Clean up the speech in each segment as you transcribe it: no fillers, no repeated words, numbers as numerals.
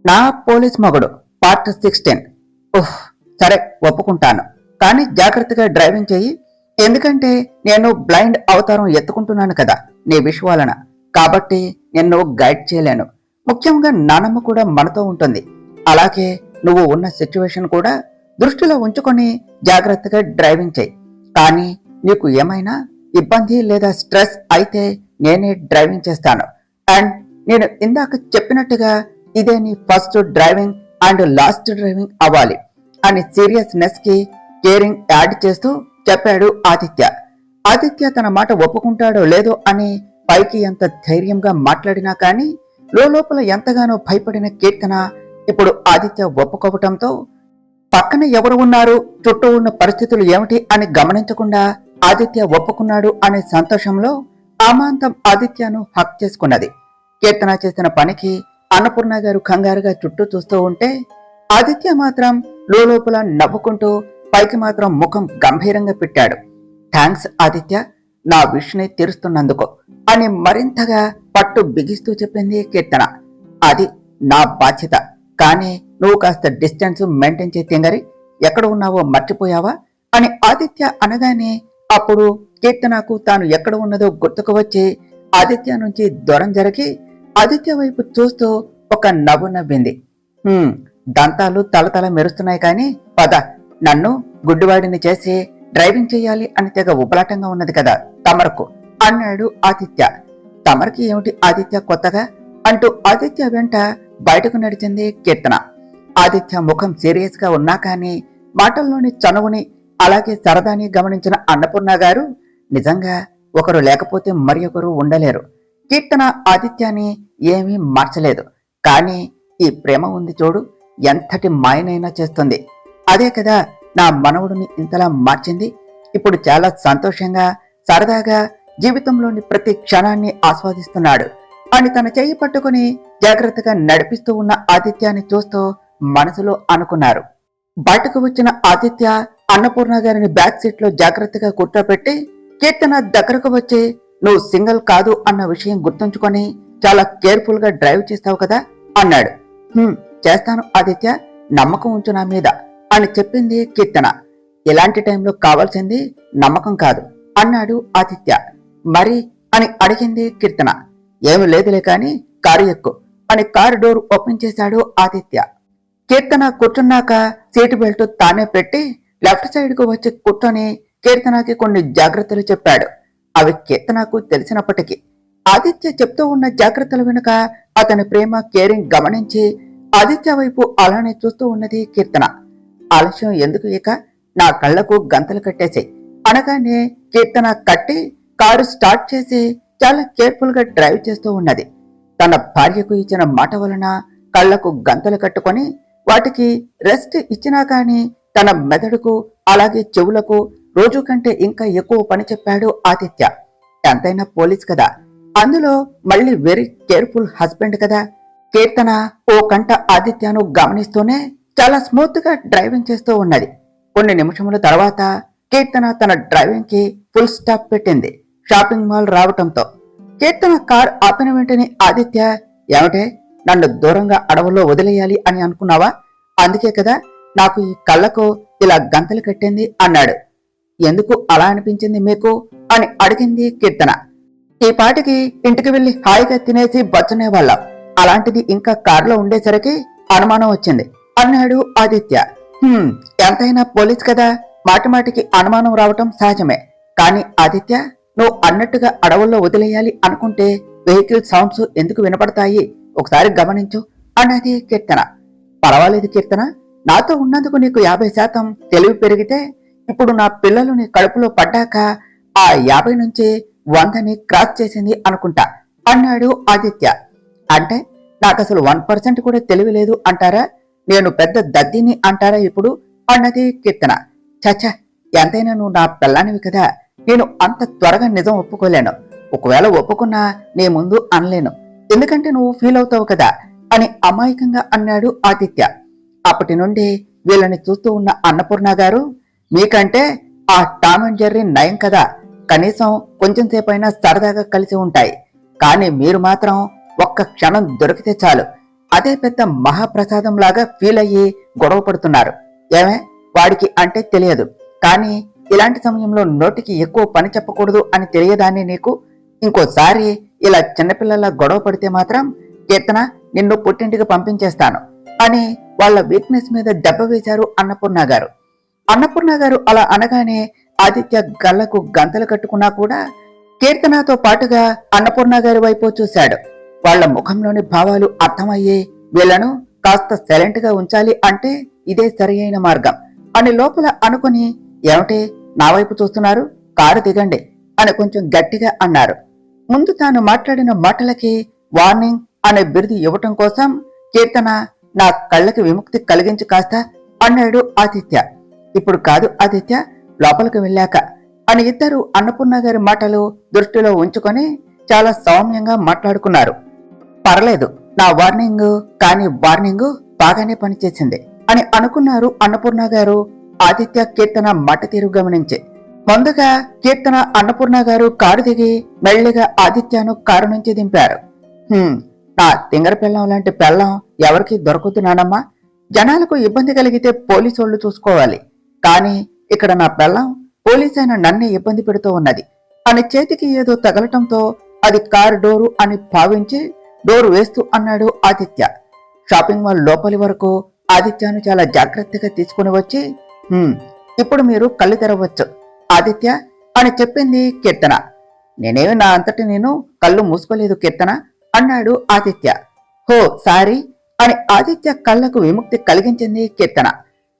నా పోలీస్ మొగుడు పార్ట్ 16. ఓహ్, సరే ఒప్పుకుంటాను. కానీ జాగ్రత్తగా డ్రైవింగ్ చెయ్యి. ఎందుకంటే నేను బ్లైండ్ అవతారం ఎత్తుకుంటున్నాను కదా నీ విషయాలన. కాబట్టి నిన్ను గైడ్ చేయలేను. ముఖ్యంగా నానమ్మ కూడా మనతో ఉంటుంది. అలాగే నువ్వు ఉన్న సిచ్యువేషన్ కూడా దృష్టిలో ఉంచుకొని జాగ్రత్తగా డ్రైవింగ్ చెయ్యి. కానీ నీకు ఏమైనా ఇబ్బంది లేదా స్ట్రెస్ అయితే నేనే డ్రైవింగ్ చేస్తాను. అండ్ నేను ఇందాక చెప్పినట్టుగా ఇదే నీ first driving and last driving అవ్వాలి అని సీరియస్నెస్ కి కేరింగ్ యాడ్ చేస్తూ చెప్పాడు ఆదిత్య. ఆదిత్య తన మాట ఒప్పుకుంటాడో లేదో అని పైకి ఎంత ధైర్యంగా మాట్లాడినా కానీ లోపల ఎంతగానో భయపడిన కీర్తన ఇప్పుడు ఆదిత్య ఒప్పుకోవటంతో పక్కన ఎవరు ఉన్నారు, చుట్టూ ఉన్న పరిస్థితులు ఏమిటి అని గమనించకుండా ఆదిత్య ఒప్పుకున్నాడు అనే సంతోషంలో ఆమాంతం ఆదిత్యను హక్ చేసుకున్నది. కీర్తన చేసిన పనికి అన్నపూర్ణ గారు కంగారుగా చుట్టూ చూస్తూ ఉంటే ఆదిత్య మాత్రం లోపల నవ్వుకుంటూ పైకి మాత్రం ముఖం గంభీరంగా పెట్టాడు. థ్యాంక్స్ ఆదిత్య, నా విష్ని తీరుస్తున్నందుకు అని మరింతగా పట్టు బిగిస్తూ చెప్పింది కీర్తన. అది నా బాధ్యత. కానీ నువ్వు కాస్త డిస్టెన్స్ మెయింటైన్ చేయి తింగరి. ఎక్కడ ఉన్నావో మర్చిపోయావా అని ఆదిత్య అనగానే అప్పుడు కీర్తనకు తాను ఎక్కడ ఉన్నదో గుర్తుకు వచ్చి ఆదిత్య నుంచి దూరం జరిగి ఆదిత్య వైపు చూస్తూ ఒక నవ్వు నవ్వింది. దంతాలు తలతల మెరుస్తున్నాయి కానీ పద, నన్ను గుడ్డివాడిని చేసి డ్రైవింగ్ చెయ్యాలి అని తెగ ఉబలాటంగా ఉన్నది కదా తమరకు అన్నాడు ఆదిత్య. తమరికి ఏమిటి ఆదిత్య కొత్తగా అంటూ ఆదిత్య వెంట బయటకు నడిచింది కీర్తన. ఆదిత్య ముఖం సీరియస్ గా ఉన్నా కానీ మాటల్లోని చనువుని అలాగే సరదాని గమనించిన అన్నపూర్ణ గారు నిజంగా ఒకరు లేకపోతే మరి ఒకరు ఉండలేరు. కీర్తన ఆదిత్యాన్ని ఏమీ మార్చలేదు. కానీ ఈ ప్రేమ ఉంది చూడు, ఎంతటి మాయనైనా చేస్తుంది. అదే కదా నా మనవుడిని ఇంతలా మార్చింది. ఇప్పుడు చాలా సంతోషంగా సరదాగా జీవితంలోని ప్రతి క్షణాన్ని ఆస్వాదిస్తున్నాడు అని తన చెయ్యి పట్టుకుని జాగ్రత్తగా నడిపిస్తూ ఉన్న ఆదిత్యాన్ని చూస్తూ మనసులో అనుకున్నారు. బయటకు వచ్చిన ఆదిత్య అన్నపూర్ణ గారిని బ్యాక్ సీట్ లో జాగ్రత్తగా కూర్చోపెట్టి కీర్తన దగ్గరకు వచ్చి నువ్వు సింగిల్ కాదు అన్న విషయం గుర్తుంచుకొని చాలా కేర్ఫుల్ గా డ్రైవ్ చేస్తావు కదా అన్నాడు. చేస్తాను ఆదిత్య, నమ్మకం ఉంచు నా మీద అని చెప్పింది కీర్తన. ఇలాంటి టైంలో కావాల్సింది నమ్మకం కాదు అన్నాడు ఆదిత్య. మరి అని అడిగింది కీర్తన. ఏమి లేదులే కాని కారు ఎక్కు అని కారు డోర్ ఓపెన్ చేశాడు ఆదిత్య. కీర్తన కూర్చున్నాక సీటు బెల్ట్ తానే పెట్టి లెఫ్ట్ సైడ్ కు వచ్చి కూర్చొని కీర్తనకి కొన్ని జాగ్రత్తలు చెప్పాడు. అవి కీర్తనకు తెలిసినప్పటికీ ఆదిత్య చెప్తూ ఉన్న జాగ్రత్తల వెనుక అతని ప్రేమ కేరింగ్ గమనించి ఆదిత్య వైపు అలానే చూస్తూ ఉన్నది కీర్తన. ఆలస్యం ఎందుకు, ఇక నా కళ్లకు గంతలు కట్టేసి అనగానే కీర్తన కట్టి కారు స్టార్ట్ చేసి చాలా కేర్ఫుల్ గా డ్రైవ్ చేస్తూ ఉన్నది. తన భార్యకు ఇచ్చిన మాట వలన కళ్లకు గంతలు కట్టుకొని వాటికి రెస్ట్ ఇచ్చినా కాని తన మెదడుకు అలాగే చెవులకు రోజు కంటే ఇంకా ఎక్కువ పని చెప్పాడు ఆదిత్య. ఎంతైనా పోలీస్ కదా, అందులో మళ్ళీ వెరీ కేర్ఫుల్ హస్బెండ్ కదా. కీర్తన ఓ కంట ఆదిత్యను గమనిస్తూనే చాలా స్మూత్ గా డ్రైవింగ్ చేస్తూ ఉన్నది. కొన్ని నిమిషముల తర్వాత కీర్తన తన డ్రైవింగ్ కి ఫుల్ స్టాప్ పెట్టింది. షాపింగ్ మాల్ రావటంతో కీర్తన కార్ ఆపిన వెంటనే ఆదిత్య, ఏమిటే నన్ను దూరంగా అడవుల్లో వదిలేయాలి అని అనుకున్నావా? అందుకే కదా నాకు ఈ కళ్ళకు ఇలా గంతలు కట్టింది అన్నాడు. ఎందుకు అలా అనిపించింది మీకు అని అడిగింది కీర్తన. ఈ పాటికి ఇంటికి వెళ్లి హాయిగా తినేసి బచ్చునే వాళ్ళం, అలాంటిది ఇంకా కారులో ఉండేసరికి అనుమానం వచ్చింది అన్నాడు ఆదిత్య. ఎంతైనా పోలీస్ కదా, మాటిమాటికి అనుమానం రావటం సహజమే. కానీ ఆదిత్య, నువ్వు అన్నట్టుగా అడవుల్లో వదిలేయాలి అనుకుంటే వెహికల్ సౌండ్స్ ఎందుకు వినపడతాయి, ఒకసారి గమనించు అన్నది కీర్తన. పర్వాలేదు కీర్తన, నాతో ఉన్నందుకు నీకు 50% తెలివి పెరిగితే ఇప్పుడు నా పిల్లలు నీ కడుపులో పడ్డాక ఆ 50 నుంచి 100ని క్రాస్ చేసింది అనుకుంటా అన్నాడు ఆదిత్య. అంటే నాకు అసలు 1% కూడా తెలివి లేదు అంటారా? నేను పెద్ద దద్దిని అంటారా ఇప్పుడు అన్నది కీర్తన. చచ్చా, ఎంతైనా నువ్వు నా పిల్లానివి కదా, నేను అంత త్వరగా నిజం ఒప్పుకోలేను. ఒకవేళ ఒప్పుకున్నా నీ ముందు అనలేను, ఎందుకంటే నువ్వు ఫీల్ అవుతావు కదా అని అమాయకంగా అన్నాడు ఆదిత్య. అప్పటి నుండి వీళ్ళని చూస్తూ ఉన్న అన్నపూర్ణ గారు, మీకంటే ఆ టామ్ అండ్ జెర్రీ నయం కదా, కనీసం కొంచెం సేపైనా సరదాగా కలిసి ఉంటాయి. కానీ మీరు మాత్రం ఒక్క క్షణం దొరికితే చాలు అదే పెద్ద మహాప్రసాదం లాగా ఫీల్ అయ్యి గొడవ పడుతున్నారు. ఏమే, వాడికి అంటే తెలియదు, కానీ ఇలాంటి సమయంలో నోటికి ఎక్కువ పని చెప్పకూడదు అని తెలియదాన్ని నీకు? ఇంకోసారి ఇలా చిన్నపిల్లల గొడవ పడితే మాత్రం కీర్తన, నిన్ను పుట్టింటికి పంపించేస్తాను అని వాళ్ళ వీక్నెస్ మీద దెబ్బ వేశారు అన్నపూర్ణ గారు. అన్నపూర్ణ గారు అలా అనగానే ఆదిత్య గళ్లకు గంతలు కట్టుకున్నా కూడా కీర్తనతో పాటుగా అన్నపూర్ణ గారి వైపు చూశాడు. వాళ్ల ముఖంలోని భావాలు అర్థమయ్యే వీళ్లను కాస్త సైలెంట్ గా ఉంచాలి అంటే ఇదే సరియైన మార్గం అని లోపల అనుకుని, ఏమిటి నా వైపు చూస్తున్నారు, కారు దిగండి అని కొంచెం గట్టిగా అన్నారు. ముందు తాను మాట్లాడిన మాటలకి వార్నింగ్ అనే బిరుదు ఇవ్వటం కోసం కీర్తన, నా కళ్ళకి విముక్తి కలిగించి కాస్త అన్నాడు ఆదిత్య. ఇప్పుడు కాదు ఆదిత్య, లోపలికి వెళ్ళాక అని ఇద్దరు అన్నపూర్ణ గారి మాటలు దృష్టిలో ఉంచుకొని చాలా సౌమ్యంగా మాట్లాడుకున్నారు. పర్లేదు, నా వార్నింగ్ కానీ వార్నింగ్ బాగానే పనిచేసింది అని అనుకున్నారు అన్నపూర్ణ గారు ఆదిత్య కీర్తన మాట తీరు గమనించి. ముందుగా కీర్తన అన్నపూర్ణ గారు కారు దిగి మెల్లిగా ఆదిత్యను కారు నుంచి దింపారు. నా తింగర పెళ్ళం లాంటి పెళ్ళం ఎవరికి దొరకదు నానమ్మా. జనాలకు ఇబ్బంది కలిగితే పోలీసోళ్లు చూసుకోవాలి, కానీ ఇక్కడ నా పెళ్ళం పోలీసైన నన్నే ఇబ్బంది పెడుతూ ఉన్నది అని చేతికి ఏదో తగలటంతో అది కారు డోరు అని భావించి డోరు వేస్తూ అన్నాడు ఆదిత్య. షాపింగ్ మాల్ లోపలి వరకు ఆదిత్యను చాలా జాగ్రత్తగా తీసుకుని వచ్చి, ఇప్పుడు మీరు కళ్ళు తెరవచ్చు ఆదిత్య అని చెప్పింది కీర్తన. నేనేమి నా అంతటి నేను కళ్ళు మూసుకోలేదు కీర్తన అన్నాడు ఆదిత్య. హో సారీ అని ఆదిత్య కళ్లకు విముక్తి కలిగించింది కీర్తన.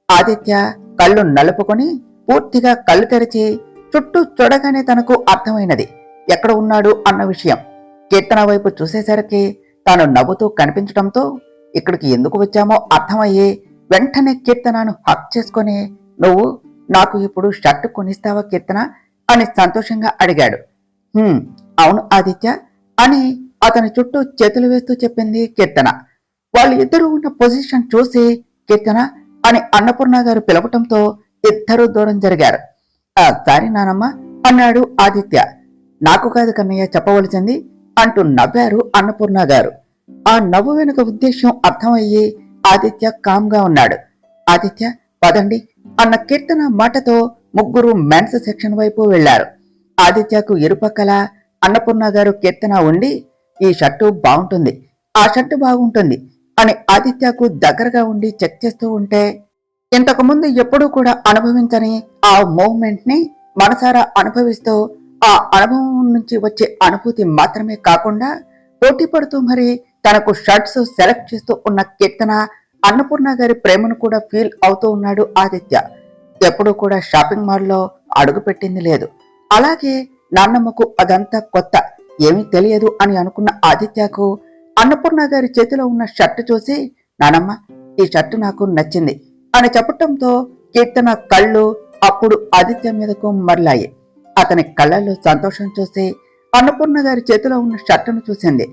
ఆదిత్య కళ్ళు నలుపుకొని పూర్తిగా కళ్ళు తెరిచి చుట్టూ చూడగానే తనకు అర్థమైనది ఎక్కడ ఉన్నాడు అన్న విషయం. కీర్తన వైపు చూసేసరికి తాను నవ్వుతూ కనిపించటంతో ఇక్కడికి ఎందుకు వచ్చామో అర్థమయ్యి వెంటనే కీర్తనను హక్ చేసుకుని, నువ్వు నాకు ఇప్పుడు షర్ట్ కొనిస్తావా కీర్తన అని సంతోషంగా అడిగాడు. అవును ఆదిత్య అని అతని చుట్టూ చేతులు వేస్తూ చెప్పింది కీర్తన. వాళ్ళు ఇద్దరు ఉన్న పొజిషన్ చూసి కీర్తన అని అన్నపూర్ణ గారు పిలవటంతో ఇద్దరు దూరం జరిగారు. సారీ నానమ్మ అన్నాడు ఆదిత్య. నాకు కాదు కన్నయ్య చెప్పవలసింది అంటూ నవ్వారు అన్నపూర్ణ గారు. ఆ నవ్వు వెనుక ఉద్దేశం అర్థమయ్యి ఆదిత్య కామ్గా ఉన్నాడు. ఆదిత్య పదండి అన్న కీర్తన మాటతో ముగ్గురు మెన్స్ సెక్షన్ వైపు వెళ్లారు. ఆదిత్యకు ఇరుపక్కల అన్నపూర్ణ గారు కీర్తన ఉండి, ఈ షర్టు బాగుంటుంది, ఆ షర్టు బాగుంటుంది అని ఆదిత్యకు దగ్గరగా ఉండి చెక్ చేస్తూ ఉంటే, ఇంతకు ముందు ఎప్పుడూ కూడా అనుభవించని ఆ మూవ్మెంట్ ని మనసారా అనుభవిస్తూ ఆ అనుభవం నుంచి వచ్చే అనుభూతి మాత్రమే కాకుండా పోటీ పడుతూ మరి తనకు షర్ట్స్ సెలెక్ట్ చేస్తూ ఉన్న కీర్తన అన్నపూర్ణ గారి ప్రేమను కూడా ఫీల్ అవుతూ ఉన్నాడు ఆదిత్య. ఎప్పుడూ కూడా షాపింగ్ మాల్లో అడుగు పెట్టింది లేదు. అలాగే నాన్నమ్మకు అదంతా కొత్త, ఏమీ తెలియదు అని అనుకున్న ఆదిత్యకు అన్నపూర్ణ గారి చేతిలో ఉన్న షర్టు చూసి, నానమ్మ ఈ షర్టు నాకు నచ్చింది అని చెప్పటంతో కీర్తన కళ్ళు అప్పుడు ఆదిత్య మీదకు మరలాయి. అతని కళ్ళల్లో సంతోషం చూసి అన్నపూర్ణ గారి చేతిలో ఉన్న షర్టును చూసింది.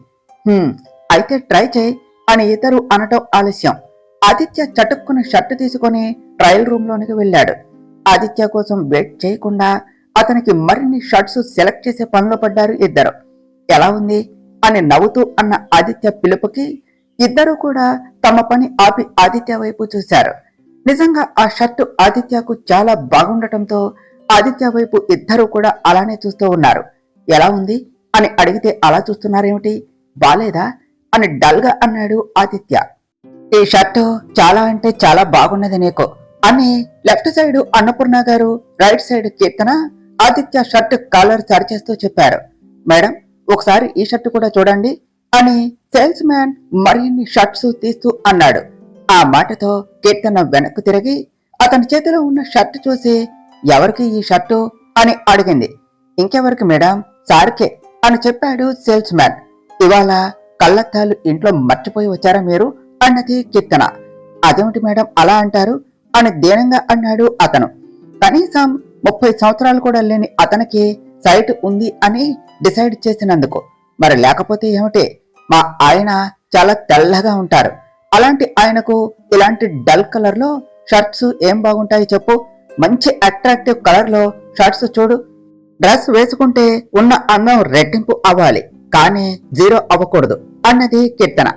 అయితే ట్రై చేయి అని ఇద్దరు అనటం ఆలస్యం. ఆదిత్య చటుక్కున షర్టు తీసుకుని ట్రయల్ రూమ్ లోనికి వెళ్ళాడు. ఆదిత్య కోసం వెయిట్ చేయకుండా అతనికి మరిన్ని షర్ట్స్ సెలెక్ట్ చేసే పనిలో పడ్డారు ఇద్దరు. ఎలా ఉంది అని నవ్వుతూ అన్న ఆదిత్య పిలుపుకి ఇద్దరు కూడా తమ పని ఆపి ఆదిత్య వైపు చూశారు. నిజంగా ఆ షర్టు ఆదిత్యకు చాలా బాగుండటంతో ఆదిత్య వైపు ఇద్దరు కూడా అలానే చూస్తూ ఉన్నారు. ఎలా ఉంది అని అడిగితే అలా చూస్తున్నారేమిటి, బాలేదా అని డల్ గా అన్నాడు ఆదిత్య. ఈ షర్టు చాలా అంటే చాలా బాగున్నది నీకు అని లెఫ్ట్ సైడ్ అన్నపూర్ణ గారు, రైట్ సైడ్ కీర్తన ఆదిత్య షర్ట్ కాలర్ సరిచేస్తూ చెప్పారు. మేడం ఒకసారి ఈ షర్టు కూడా చూడండి అని సేల్స్ మ్యాన్ మరిన్ని షర్ట్స్ తీస్తూ అన్నాడు. ఆ మాటతో కీర్తన వెనక్కు తిరిగి అతని చేతిలో ఉన్న షర్టు చూసి, ఎవరికి ఈ షర్టు అని అడిగింది. ఇంకెవరికి మేడం, సార్కే అని చెప్పాడు సేల్స్ మ్యాన్. ఇవాళ కళ్ళద్దాలు ఇంట్లో మర్చిపోయి వచ్చారా మీరు అన్నది కీర్తన. అదేమిటి మేడం అలా అంటారు అని దీనంగా అన్నాడు అతను. కనీసం 30 సంవత్సరాలు కూడా లేని అతనికి సైట్ ఉంది అని డిసైడ్ చేసినందుకు. మరి లేకపోతే ఏమిటి, మా ఆయన చాలా తెల్లగా ఉంటారు, అలాంటి ఆయనకు ఇలాంటి డల్ కలర్ లో షర్ట్స్ ఏం బాగుంటాయి చెప్పు, మంచి అట్రాక్టివ్ కలర్ లో షర్ట్స్ చూడు. డ్రెస్ వేసుకుంటే ఉన్న అందం రెట్టింపు అవ్వాలి, కానీ జీరో అవ్వకూడదు అన్నది కీర్తన.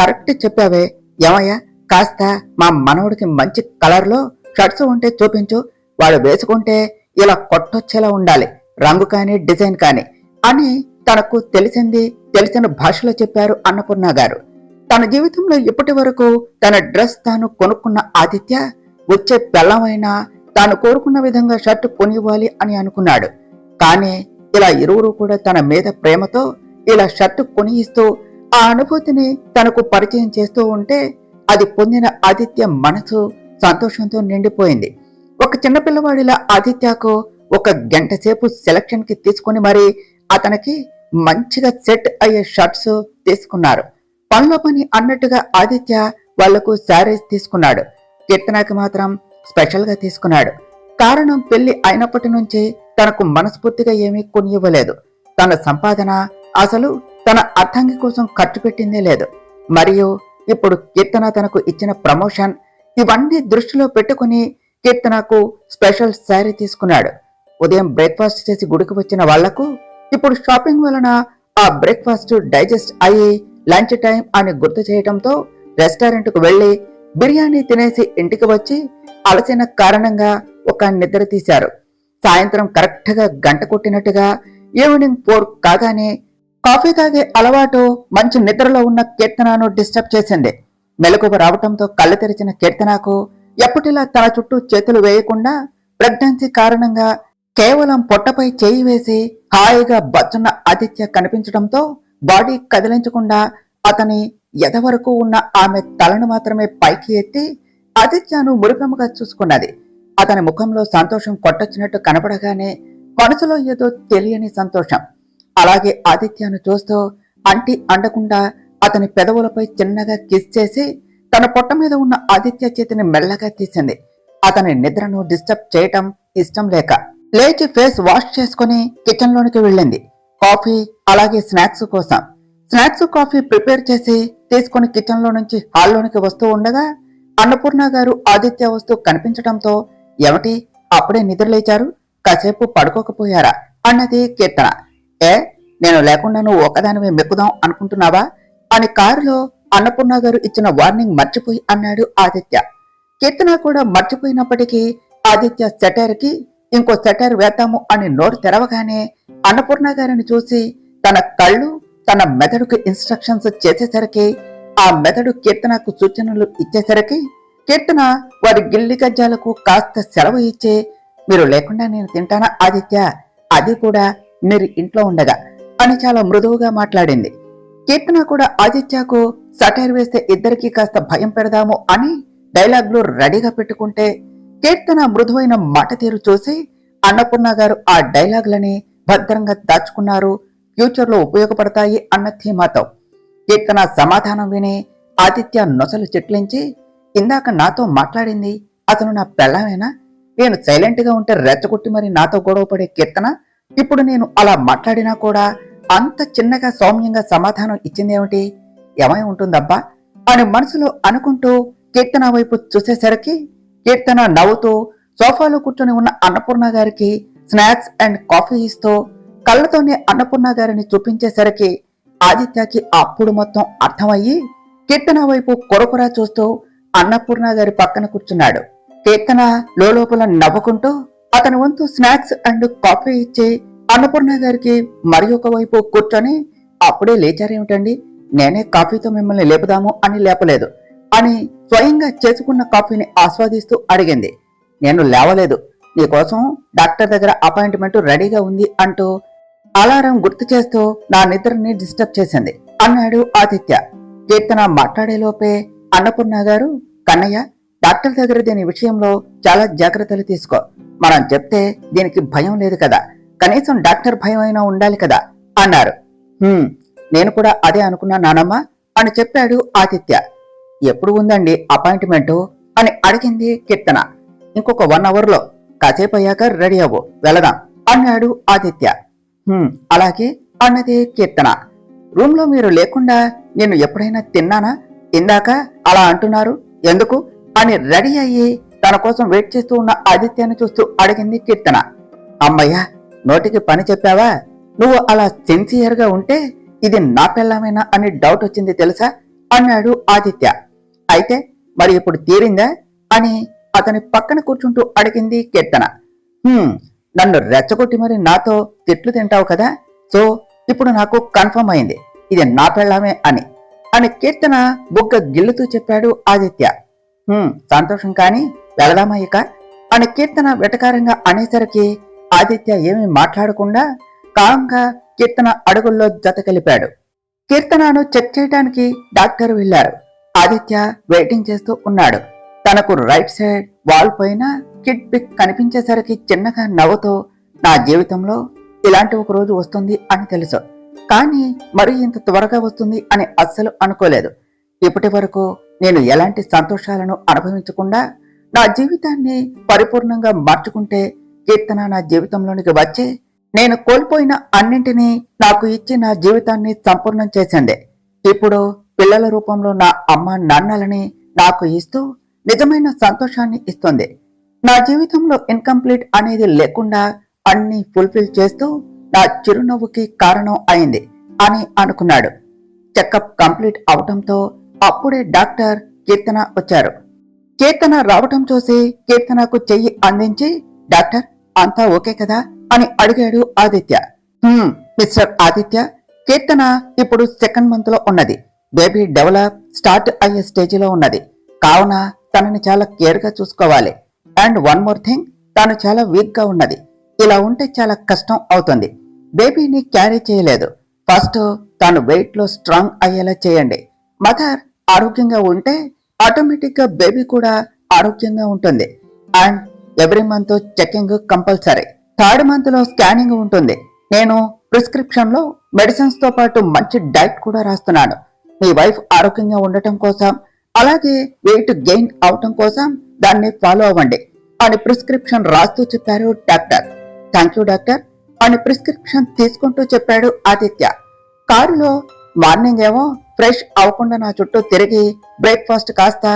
కరెక్ట్ చెప్పావే. ఏమయ్యా, కాస్త మా మనవడికి మంచి కలర్లో షర్ట్స్ ఉంటే చూపించు. వాడు వేసుకుంటే ఇలా కొట్టొచ్చేలా ఉండాలి, రంగు కానీ డిజైన్ కానీ అని తనకు తెలిసిన భాషలో చెప్పారు అన్నపూర్ణ గారు. తన జీవితంలో ఇప్పటి వరకు తన డ్రెస్ తాను కొనుక్కున్న ఆదిత్య వచ్చే పెళ్ళమైనా తాను కోరుకున్న విధంగా షర్ట్ కొనివ్వాలి అని అనుకున్నాడు. కానీ ఇలా ఇరువురు కూడా తన మీద ప్రేమతో ఇలా షర్ట్ కొని ఇస్తూ ఆ అనుభూతిని తనకు పరిచయం చేస్తూ ఉంటే అది పొందిన ఆదిత్య మనసు సంతోషంతో నిండిపోయింది. ఒక చిన్నపిల్లవాడిలా ఆదిత్యకు ఒక గంట సేపు సెలక్షన్ కి తీసుకుని మరి అతనికి మంచిగా సెట్ అయ్యే షర్ట్స్ తీసుకున్నారు. పనిలో పని అన్నట్టుగా ఆదిత్య వాళ్లకు శారీస్ తీసుకున్నాడు. కీర్తనకి మాత్రం స్పెషల్ గా తీసుకున్నాడు. కారణం పెళ్లి అయినప్పటి నుంచి తనకు మనస్ఫూర్తిగా ఏమీ కొని ఇవ్వలేదు. తన సంపాదన అసలు తన అర్థంగి కోసం ఖర్చు పెట్టిందే లేదు. మరియు ఇప్పుడు కీర్తన తనకు ఇచ్చిన ప్రమోషన్ ఇవన్నీ దృష్టిలో పెట్టుకుని కీర్తనకు స్పెషల్ శారీ తీసుకున్నాడు. ఉదయం బ్రేక్ఫాస్ట్ చేసి గుడికి వచ్చిన వాళ్లకు ఇప్పుడు షాపింగ్ వలన ఆ బ్రేక్ఫాస్ట్ డైజెస్ట్ అయ్యి లంచ్ టైం అని గుర్తు చేయడంతో రెస్టారెంట్ కు వెళ్లి బిర్యానీ తినేసి ఇంటికి వచ్చి అలసిన కారణంగా ఒక నిద్ర తీశారు. సాయంత్రం కరెక్ట్ గా గంట కొట్టినట్టుగా ఈవినింగ్ 4 కాగానే కాఫీ తాగే అలవాటు మంచి నిద్రలో ఉన్న కీర్తనను డిస్టర్బ్ చేసింది. మెలకువ రావటంతో కళ్ళు తెరిచిన కీర్తనకు ఎప్పటిలా తన చుట్టూ చేతులు వేయకుండా ప్రెగ్నెన్సీ కారణంగా కేవలం పొట్టపై చేయి వేసి హాయిగా బచ్చున్న ఆదిత్య కనిపించడంతో బాడీ కదిలించకుండా అతని ఎద వరకు ఉన్న ఆమె తలను మాత్రమే పైకి ఎత్తి ఆదిత్యను మురిపెముగా చూసుకున్నది. అతని ముఖంలో సంతోషం కొట్టొచ్చినట్టు కనపడగానే మనసులో ఏదో తెలియని సంతోషం. అలాగే ఆదిత్యను చూస్తూ అంటి అండకుండా అతని పెదవులపై చిన్నగా కిస్ చేసి తన పొట్ట మీద ఉన్న ఆదిత్య చేతిని మెల్లగా తీసింది. అతని నిద్రను డిస్టర్బ్ చేయటం ఇష్టం లేక లేచి ఫేస్ వాష్ చేసుకుని కిచెన్ లోనికి వెళ్ళింది. కాఫీ అలాగే స్నాక్స్ కోసం. స్నాక్స్ కాఫీ ప్రిపేర్ చేసి తీసుకుని కిచెన్ లో నుంచి హాల్లోనికి వస్తూ ఉండగా అన్నపూర్ణ గారు ఆదిత్య వస్తూ కనిపించడంతో ఏమిటి అప్పుడే నిద్ర లేచారు, కాసేపు పడుకోకపోయారా అన్నది కీర్తన. ఏ నేను లేకుండా నువ్వు ఒకదానివే మెక్కుదాం అనుకుంటున్నావా అని కారులో అన్నపూర్ణ గారు ఇచ్చిన వార్నింగ్ మర్చిపోయి అన్నాడు ఆదిత్య. కీర్తన కూడా మర్చిపోయినప్పటికీ ఆదిత్య సెటైర్ కి ఇంకో సెటైర్ వేద్దాము అని నోరు తెరవగానే అన్నపూర్ణ గారిని చూసి తన కళ్ళు తన మెదడుకు ఇన్స్ట్రక్షన్స్ చేసేసరికి ఆ మెదడు కీర్తనకు సూచనలు ఇచ్చేసరికి కీర్తన వారి గిల్లి గజ్జాలకు కాస్త సెలవు ఇచ్చే మీరు లేకుండా నేను తింటానా ఆదిత్య, అది కూడా మీరు ఇంట్లో ఉండగా అని చాలా మృదువుగా మాట్లాడింది. కీర్తన కూడా ఆదిత్యకు సటైర్ వేస్తే ఇద్దరికీ కాస్త భయం పెడదాము అని డైలాగ్లు రెడీగా పెట్టుకుంటే కీర్తన మృదువైన మాట తీరు చూసి అన్నపూర్ణ గారు ఆ డైలాగ్లని భద్రంగా దాచుకున్నారు, ఫ్యూచర్ లో ఉపయోగపడతాయి అన్న ధీమాతో. కీర్తన సమాధానం విని ఆదిత్య నొసలు చిట్లించి ఇందాక నాతో మాట్లాడింది అతను నా పెళ్ళమేనా? నేను సైలెంట్ గా ఉంటే రెచ్చగొట్టి మరి నాతో గొడవ పడే కీర్తన ఇప్పుడు నేను అలా మాట్లాడినా కూడా అంత చిన్నగా సౌమ్యంగా సమాధానం ఇచ్చిందేమిటి? ఏమై ఉంటుందబ్బా అని మనసులో అనుకుంటూ కీర్తన వైపు చూసేసరికి కీర్తన నవ్వుతూ సోఫాలో కూర్చొని ఉన్న అన్నపూర్ణ గారికి స్నాక్స్ అండ్ కాఫీ ఇస్తూ కళ్ళతోనే అన్నపూర్ణ గారిని చూపించేసరికి ఆదిత్యకి అప్పుడు మొత్తం అర్థమయ్యి కీర్తన వైపు కొరకొరా చూస్తూ అన్నపూర్ణ గారి పక్కన కూర్చున్నాడు. కీర్తన లోపల నవ్వుకుంటూ అతని వంతు స్నాక్స్ అండ్ కాఫీ ఇచ్చి అన్నపూర్ణ గారికి మరి ఒక వైపు కూర్చొని అప్పుడే లేచారేమిటండి, నేనే కాఫీతో మిమ్మల్ని లేపుదాము అని లేపలేదు అని స్వయంగా చేసుకున్న కాఫీని ఆస్వాదిస్తూ అడిగింది. నేను లేవలేదు, నీకోసం డాక్టర్ దగ్గర అపాయింట్మెంట్ రెడీగా ఉంది అంటూ అలారం గుర్తు చేస్తూ నా నిద్రని డిస్టర్బ్ చేసింది అన్నాడు ఆదిత్య. కీర్తన మాట్లాడేలోపే అన్నపూర్ణ గారు కన్నయ్య డాక్టర్ దగ్గర దీని విషయంలో చాలా జాగ్రత్తలు తీసుకో, మనం చెప్తే దీనికి భయం లేదు కదా, కనీసం డాక్టర్ భయం అయినా ఉండాలి కదా అన్నారు. నేను కూడా అదే అనుకున్నా నానమ్మ అని చెప్పాడు ఆదిత్య. ఎప్పుడు ఉందండి అపాయింట్మెంటు అని అడిగింది కీర్తన. ఇంకొక 1 అవర్లో, కాసేపు అయ్యాక రెడీ అవ్వు వెళదాం అన్నాడు ఆదిత్య. అలాగే అన్నది కీర్తన. రూమ్ లో మీరు లేకుండా నేను ఎప్పుడైనా తిన్నానా? ఇందాక అలా అంటున్నారు ఎందుకు అని రెడీ అయ్యి తన కోసం వెయిట్ చేస్తూ ఉన్న ఆదిత్యాన్ని చూస్తూ అడిగింది కీర్తన. అమ్మయ్యా, నోటికి పని చెప్పావా? నువ్వు అలా సిన్సియర్ గా ఉంటే ఇది నా పెళ్ళమేనా అని డౌట్ వచ్చింది తెలుసా అన్నాడు ఆదిత్య. అయితే మరి ఇప్పుడు తీరిందా అని అతని పక్కన కూర్చుంటూ అడిగింది కీర్తన. నన్ను రెచ్చగొట్టి మరి నాతో తిట్లు తింటావు కదా, సో ఇప్పుడు నాకు కన్ఫర్మ్ అయింది ఇది నా పెళ్ళామే అని కీర్తన బుగ్గ గిల్లుతూ చెప్పాడు ఆదిత్య. సంతోషం కాని వెళదామా ఇక అని కీర్తన వెటకారంగా అనేసరికి ఆదిత్య ఏమీ మాట్లాడకుండా కాంగా కీర్తన అడుగుల్లో జత కలిపాడు. కీర్తనను చెక్ చేయడానికి డాక్టర్ వెళ్లారు. ఆదిత్య వెయిటింగ్ చేస్తూ ఉన్నాడు. తనకు రైట్ సైడ్ వాల్ పైన కిడ్ పిక్ కనిపించేసరికి చిన్నగా నవ్వుతూ, నా జీవితంలో ఇలాంటి ఒక రోజు వస్తుంది అని తెలుసు, కానీ మరీ ఇంత త్వరగా వస్తుంది అని అస్సలు అనుకోలేదు. ఇప్పటి వరకు నేను ఎలాంటి సంతోషాలను అనుభవించకుండా నా జీవితాన్ని పరిపూర్ణంగా మార్చుకుంటే కీర్తన నా జీవితంలోనికి వచ్చి నేను కోల్పోయిన అన్నింటినీ నాకు ఇచ్చి నా జీవితాన్ని సంపూర్ణం చేసింది. ఇప్పుడు పిల్లల రూపంలో నా అమ్మ నాన్నలని నాకు ఇస్తూ నిజమైన సంతోషాన్ని ఇస్తుంది. నా జీవితంలో ఇన్కంప్లీట్ అనేది లేకుండా అన్ని ఫుల్ఫిల్ చేస్తూ నా చిరునవ్వుకి కారణం అయింది అని అనుకున్నాడు. చెకప్ కంప్లీట్ అవటంతో అప్పుడే డాక్టర్ కీర్తన వచ్చారు. కీర్తన రావటం చూసి కీర్తనకు చెయ్యి అందించి, డాక్టర్ అంతా ఓకే కదా అని అడిగాడు ఆదిత్య. మిస్టర్ ఆదిత్య, కీర్తన ఇప్పుడు సెకండ్ మంత్ లో ఉన్నది. బేబీ డెవలప్ స్టార్ట్ అయ్యే స్టేజిలో ఉన్నది. కావున తనని చాలా కేర్ గా చూసుకోవాలి. అండ్ వన్ మోర్ థింగ్, తను చాలా వీక్ గా ఉన్నది. ఇలా ఉంటే చాలా కష్టం అవుతుంది. బేబీని క్యారీ చేయలేదు. ఫస్ట్ తను వెయిట్ లో స్ట్రాంగ్ అయ్యేలా చేయండి. మదర్ ఆరోగ్యంగా ఉంటే ఆటోమేటిక్ గా బేబీ కూడా ఆరోగ్యంగా ఉంటుంది. And every month checking compulsory. Third month లో స్కానింగ్ ఉంటుంది. నేను ప్రిస్క్రిప్షన్ లో మెడిసిన్స్ తో పాటు మంచి డైట్ కూడా రాస్తున్నాను. మీ వైఫ్ ఆరోగ్యంగా ఉండటం కోసం, అలాగే వెయిట్ గెయిన్ అవటం కోసం దాన్ని ఫాలో అవ్వండి అని ప్రిస్క్రిప్షన్ రాస్తూ చెప్పారు డాక్టర్. థ్యాంక్ యూ డాక్టర్ అని ప్రిస్క్రిప్షన్ తీసుకుంటూ చెప్పాడు ఆదిత్య. కారులో మార్నింగ్ ఏమో ఫ్రెష్ అవ్వకుండా నా చుట్టూ తిరిగి బ్రేక్ఫాస్ట్ కాస్త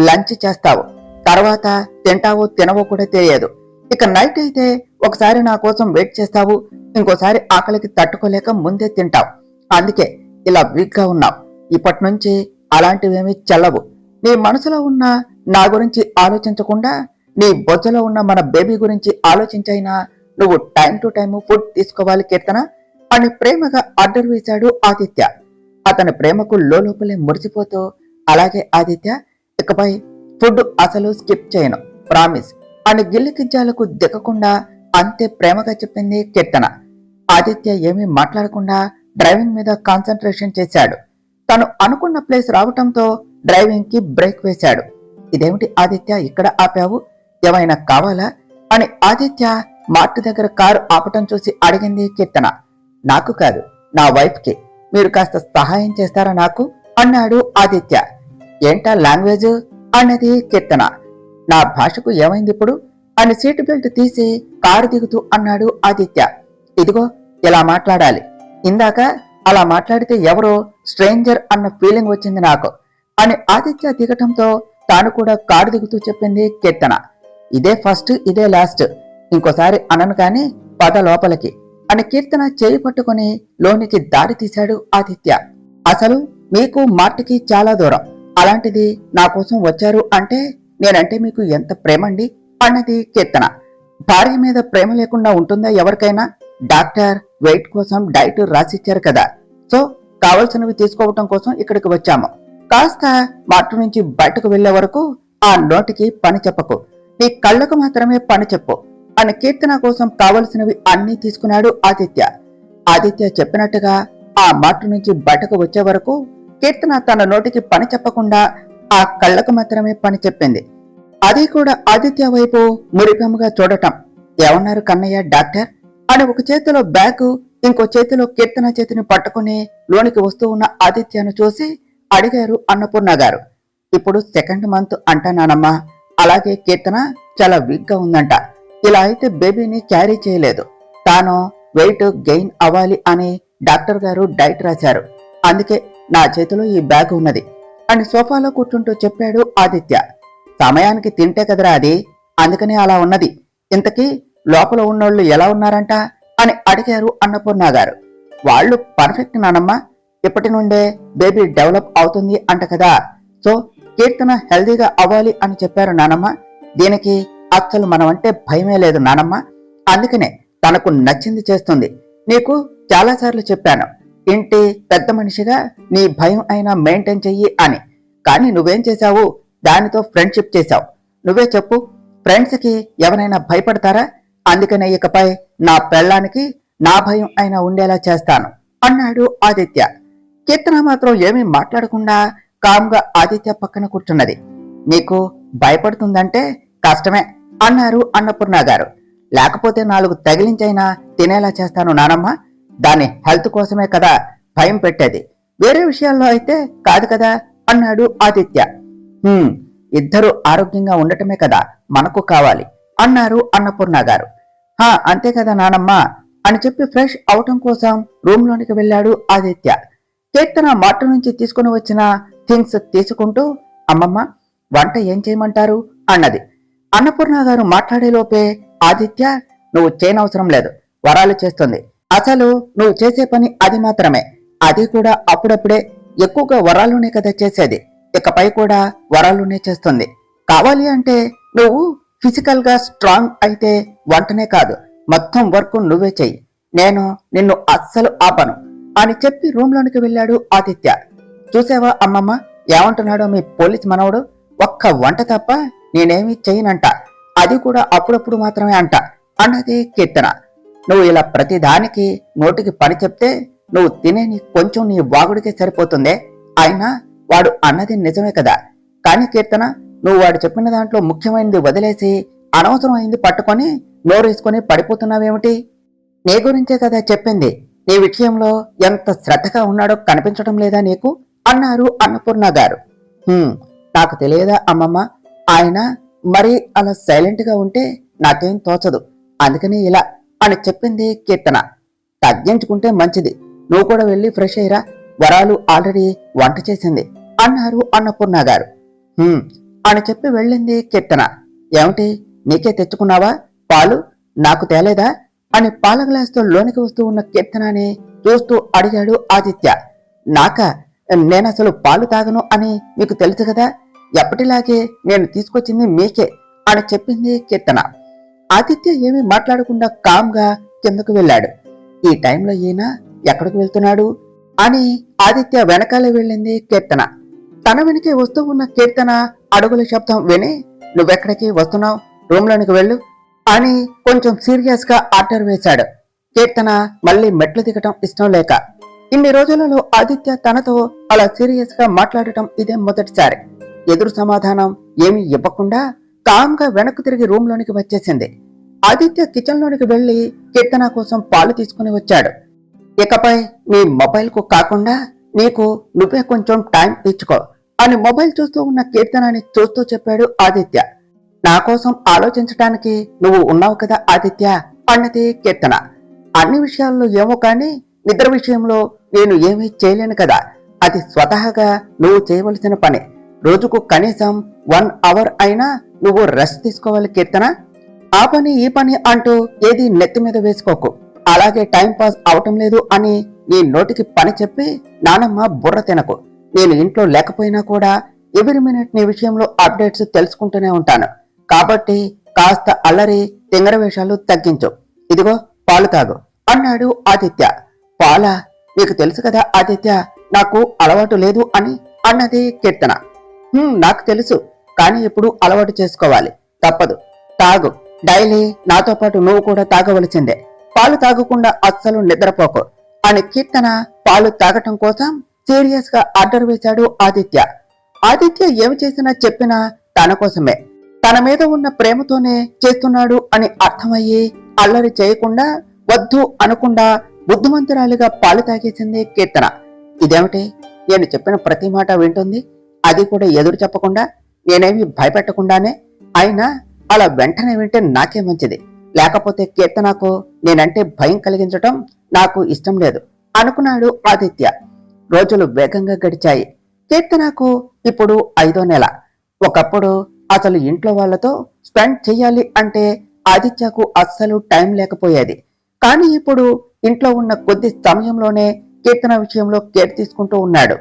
లంచ్ చేస్తావు, తర్వాత తింటావో తినవో కూడా తెలియదు. ఇక నైట్ అయితే ఒకసారి నా కోసం వెయిట్ చేస్తావు, ఇంకోసారి ఆకలికి తట్టుకోలేక ముందే తింటావు. అందుకే ఇలా వీక్ గా ఉన్నావు. ఇప్పటి నుంచి అలాంటివేమీ చెల్లవు. నీ మనసులో ఉన్న నా గురించి ఆలోచించకుండా నీ బొజ్జలో ఉన్న మన బేబీ గురించి ఆలోచించైనా నువ్వు టైం టు టైం ఫుడ్ తీసుకోవాలి కీర్తన అని ప్రేమగా ఆర్డర్ వేశాడు ఆదిత్య. అతని ప్రేమకు లోపలే మురిసిపోతూ, అలాగే ఆదిత్య, ఇకపై ఫుడ్ అసలు స్కిప్ చేయను, ప్రామిస్ అని గిల్లికిజ్జాలకు దిగకుండా అంతే ప్రేమగా చెప్పింది కీర్తన. ఆదిత్య ఏమీ మాట్లాడకుండా డ్రైవింగ్ మీద కాన్సన్ట్రేషన్ చేశాడు. తను అనుకున్న ప్లేస్ రావటంతో డ్రైవింగ్ కి బ్రేక్ వేశాడు. ఇదేమిటి ఆదిత్య ఇక్కడ ఆపావు, ఏమైనా కావాలా అని ఆదిత్య మార్ట్ దగ్గర కారు ఆపటం చూసి అడిగింది కీర్తన. నాకు కాదు, నా వైఫ్ కి. మీరు కాస్త సహాయం చేస్తారా నాకు అన్నాడు ఆదిత్య. ఏంటా లాంగ్వేజ్ అన్నది కీర్తన. నా భాషకు ఏమైంది ఇప్పుడు అని సీట్ బెల్ట్ తీసి కారు దిగుతూ అన్నాడు ఆదిత్య. ఇదిగో ఇలా మాట్లాడాలి. ఇందాక అలా మాట్లాడితే ఎవరో స్ట్రేంజర్ అన్న ఫీలింగ్ వచ్చింది నాకు అని ఆదిత్య దిగటంతో తాను కూడా కారు దిగుతూ చెప్పింది కీర్తన. ఇదే ఫస్ట్, ఇదే లాస్ట్, ఇంకోసారి అనను కాని పద లోపలికి అని కీర్తన చేయి పట్టుకుని లోనికి దారి తీశాడు ఆదిత్య. అసలు మీకు మార్ట్కి చాలా దూరం, అలాంటిది నా కోసం వచ్చారు అంటే నేనంటే మీకు ఎంత ప్రేమండి అన్నది కీర్తన. భార్య మీద ప్రేమ లేకుండా ఉంటుందా ఎవరికైనా? డాక్టర్ వెయిట్ కోసం డైట్ రాసిచ్చారు కదా, సో కావలసినవి తీసుకోవటం కోసం ఇక్కడికి వచ్చాము. కాస్త మార్ట్ నుంచి బయటకు వెళ్లే వరకు ఆ నోటికి పని చెప్పకు, నీ కళ్ళకు మాత్రమే పని చెప్పు అని కీర్తన కోసం కావలసినవి అన్నీ తీసుకున్నాడు ఆదిత్య. ఆదిత్య చెప్పినట్టుగా ఆ మార్ట్ నుంచి బయటకు వచ్చే వరకు కీర్తన తన నోటికి పని చెప్పకుండా ఆ కళ్ళకు మాత్రమే పని చెప్పింది. అది కూడా ఆదిత్య వైపు మురిపెముగా చూడటం. ఏమన్నారు కన్నయ్య డాక్టర్ అని ఒక చేతిలో బ్యాగు, ఇంకో చేతిలో కీర్తన చేతిని పట్టుకుని లోనికి వస్తూ ఉన్న ఆదిత్యను చూసి అడిగారు అన్నపూర్ణ గారు. ఇప్పుడు సెకండ్ మంత్ అంటానానమ్మా, అలాగే కీర్తన చాలా వీక్ గా ఉందంట. ఇలా అయితే బేబీని క్యారీ చేయలేదు. తాను వెయిట్ గెయిన్ అవ్వాలి అని డాక్టర్ గారు డైట్ రాశారు. అందుకే నా చేతిలో ఈ బ్యాగ్ ఉన్నది అని సోఫాలో కూర్చుంటూ చెప్పాడు ఆదిత్య. సమయానికి తింటే కదరా అది, అందుకనే అలా ఉన్నది. ఇంతకీ లోపల ఉన్నోళ్ళు ఎలా ఉన్నారంట అని అడిగారు అన్నపూర్ణ గారు. వాళ్ళు పర్ఫెక్ట్ నానమ్మా, ఇప్పటి నుండే బేబీ డెవలప్ అవుతుంది అంట కదా. సో కీర్తన హెల్దీగా అవ్వాలి అని చెప్పారు నానమ్మ. దీనికి అస్సలు మనం అంటే భయమే లేదు నానమ్మ. అందుకనే తనకు నచ్చింది చేస్తుంది. నీకు చాలాసార్లు చెప్పాను, ఇంటి పెద్ద మనిషిగా నీ భయం అయినా మెయింటైన్ చెయ్యి అని. కానీ నువ్వేం చేశావు? దానితో ఫ్రెండ్షిప్ చేశావు. నువ్వే చెప్పు, ఫ్రెండ్స్ కి ఎవరైనా భయపడతారా? అందుకనే ఇకపై నా పెళ్ళానికి నా భయం అయినా ఉండేలా చేస్తాను అన్నాడు ఆదిత్య. కీర్తన మాత్రం ఏమీ మాట్లాడకుండా కామ్గా ఆదిత్య పక్కన కూర్చున్నది. నీకు భయపడుతుందంటే కష్టమే అన్నారు అన్నపూర్ణ గారు. లేకపోతే 4 తగిలించైనా తినేలా చేస్తాను నానమ్మ. దాని హెల్త్ కోసమే కదా భయం పెట్టేది, వేరే విషయాల్లో అయితే కాదు కదా అన్నాడు ఆదిత్య. ఇద్దరు ఆరోగ్యంగా ఉండటమే కదా మనకు కావాలి అన్నారు అన్నపూర్ణ గారు. అంతే కదా నానమ్మ అని చెప్పి ఫ్రెష్ అవటం కోసం రూమ్ లోనికి వెళ్ళాడు ఆదిత్య. కీర్తన మార్ట్ నుంచి తీసుకుని వచ్చిన థింగ్స్ తీసుకుంటూ, అమ్మమ్మ వంట ఏం చేయమంటారు అన్నది. అన్నపూర్ణ గారు మాట్లాడేలోపే, ఆదిత్య నువ్వు చేయనవసరం లేదు, వరాలు చేస్తుంది. అసలు నువ్వు చేసే పని అది మాత్రమే, అది కూడా అప్పుడప్పుడే. ఎక్కువగా వరాలునే కదా చేసేది, ఇకపై కూడా వరాలునే చేస్తుంది. కావాలి అంటే నువ్వు ఫిజికల్ గా స్ట్రాంగ్ అయితే వంటనే కాదు మొత్తం వర్క్ నువ్వే చెయ్యి, నేను నిన్ను అస్సలు ఆపను అని చెప్పి రూమ్ లోనికి వెళ్ళాడు ఆదిత్య. చూసావా అమ్మమ్మ ఏమంటున్నాడో మీ పోలీస్ మనవడు, ఒక్క వంట తప్ప నేనేమీ చెయ్యనంట, అది కూడా అప్పుడప్పుడు మాత్రమే అంట అన్నది కీర్తన. నువ్వు ఇలా ప్రతిదానికి నోటికి పని చెప్తే నువ్వు తినేని కొంచెం నీ వాగుడికే సరిపోతుందే. అయినా వాడు అన్నది నిజమే కదా. కానీ కీర్తన, నువ్వు వాడు చెప్పిన దాంట్లో ముఖ్యమైనది వదిలేసి అనవసరమైంది పట్టుకొని నోరేసుకొని పడిపోతున్నావేమిటి? నీ గురించే కదా చెప్పింది. నీ విషయంలో ఎంత శ్రద్ధగా ఉన్నాడో కనిపించడం లేదా నీకు అన్నారు అన్నపూర్ణ గారు. నాకు తెలియదా అమ్మమ్మ, ఆయన మరి అలా సైలెంట్ గా ఉంటే నాకేం తోచదు, అందుకని ఇలా అని చెప్పింది కీర్తన. తగ్గించుకుంటే మంచిది, నువ్వు కూడా వెళ్ళి ఫ్రెష్ అయ్యిరా, వరాలు ఆల్రెడీ వంట చేసింది అన్నారు అన్నపూర్ణ గారు. అని చెప్పి వెళ్ళింది కీర్తన. ఏమిటి నీకే తెచ్చుకున్నావా పాలు, నాకు తేలేదా అని పాల గ్లాస్తో లోనికి వస్తూ ఉన్న కీర్తనని చూస్తూ అడిగాడు ఆదిత్య. నాకా? నేనసలు పాలు తాగను అని మీకు తెలుసు కదా, ఎప్పటిలాగే నేను తీసుకొచ్చింది మీకే అని చెప్పింది కీర్తన. ఆదిత్య ఏమీ మాట్లాడకుండా కామ్గా కిందకు వెళ్ళాడు. ఈ టైంలో ఈయన ఎక్కడికి వెళ్తున్నాడు అని ఆదిత్య వెనకాలే వెళ్ళింది కీర్తన. తన వెనకే వస్తూ ఉన్న కీర్తన అడుగుల శబ్దం విని, నువ్వెక్కడికి వస్తున్నావు, రూమ్ లోనికి వెళ్ళు అని కొంచెం సీరియస్ గా ఆర్డర్ వేశాడు. కీర్తన మళ్ళీ మెట్లు దిగటం ఇష్టం లేక. ఇన్ని రోజులలో ఆదిత్య తనతో అలా సీరియస్ గా మాట్లాడటం ఇదే మొదటిసారి. ఎదురు సమాధానం ఏమీ ఇవ్వకుండా కామ్గా వెనక్కు తిరిగి రూమ్ లోనికి వచ్చేసింది. ఆదిత్య కిచెన్ లోనికి వెళ్లి కీర్తన కోసం పాలు తీసుకుని వచ్చాడు. ఇకపై నీ మొబైల్ కు కాకుండా నీకు నువ్వే కొంచెం టైం ఇచ్చుకో అని మొబైల్ చూస్తూ ఉన్న కీర్తనని చూస్తూ చెప్పాడు ఆదిత్య. నా కోసం ఆలోచించటానికి నువ్వు ఉన్నావు కదా ఆదిత్య అన్నది కీర్తన. అన్ని విషయాల్లో ఏమో కానీ నిద్ర విషయంలో నేను ఏమీ చేయలేను కదా, అది స్వతహాగా నువ్వు చేయవలసిన పని. రోజుకు కనీసం 1 అవర్ అయినా నువ్వు రెస్ట్ తీసుకోవాలి కీర్తన. ఆ పని ఈ పని అంటూ ఏది నెత్తి మీద వేసుకోకు. అలాగే టైం పాస్ అవటం లేదు అని నీ నోటికి పని చెప్పి నానమ్మ బుర్ర తినకు. నేను ఇంట్లో లేకపోయినా కూడా ఎవ్రీ మినిట్ నీ విషయంలో అప్డేట్స్ తెలుసుకుంటూనే ఉంటాను. కాబట్టి కాస్త అల్లరి తింగర వేషాలు తగ్గించు. ఇదిగో పాలు తాగు అన్నాడు ఆదిత్య. పాలా? నీకు తెలుసు కదా ఆదిత్య, నాకు అలవాటు లేదు అని అన్నది కీర్తన. నాకు తెలుసు, కానీ ఇప్పుడు అలవాటు చేసుకోవాలి, తప్పదు. తాగు, డైలీ నాతో పాటు నువ్వు కూడా తాగవలసిందే. పాలు తాగకుండా అస్సలు నిద్రపోకు అని కీర్తన పాలు తాగటం కోసం సీరియస్ గా ఆర్డర్ వేశాడు ఆదిత్య. ఆదిత్య ఏమి చేసినా చెప్పినా తన కోసమే, తన మీద ఉన్న ప్రేమతోనే చేస్తున్నాడు అని అర్థమయ్యి అల్లరి చేయకుండా వద్దు అనకుండా బుద్ధిమంతురాలిగా పాలు తాగేసింది కీర్తన. ఇదేమిటి, నేను చెప్పిన ప్రతి మాట వింటుంది, అది కూడా ఎదురు చెప్పకుండా, నేనేమి భయపెట్టకుండానే. అయినా అలా వెంటనే వింటే నాకే మంచిది, లేకపోతే కీర్తనకు నేనంటే భయం కలిగించటం నాకు ఇష్టం లేదు అనుకున్నాడు ఆదిత్య. రోజులు వేగంగా గడిచాయి. కీర్తనకు ఇప్పుడు 5వ నెల. ఒకప్పుడు అసలు ఇంట్లో వాళ్లతో స్పెండ్ చెయ్యాలి అంటే ఆదిత్యకు అస్సలు టైం లేకపోయేది. కానీ ఇప్పుడు ఇంట్లో ఉన్న కొద్ది సమయంలోనే కీర్తన విషయంలో కేర్ తీసుకుంటూ ఉన్నాడు.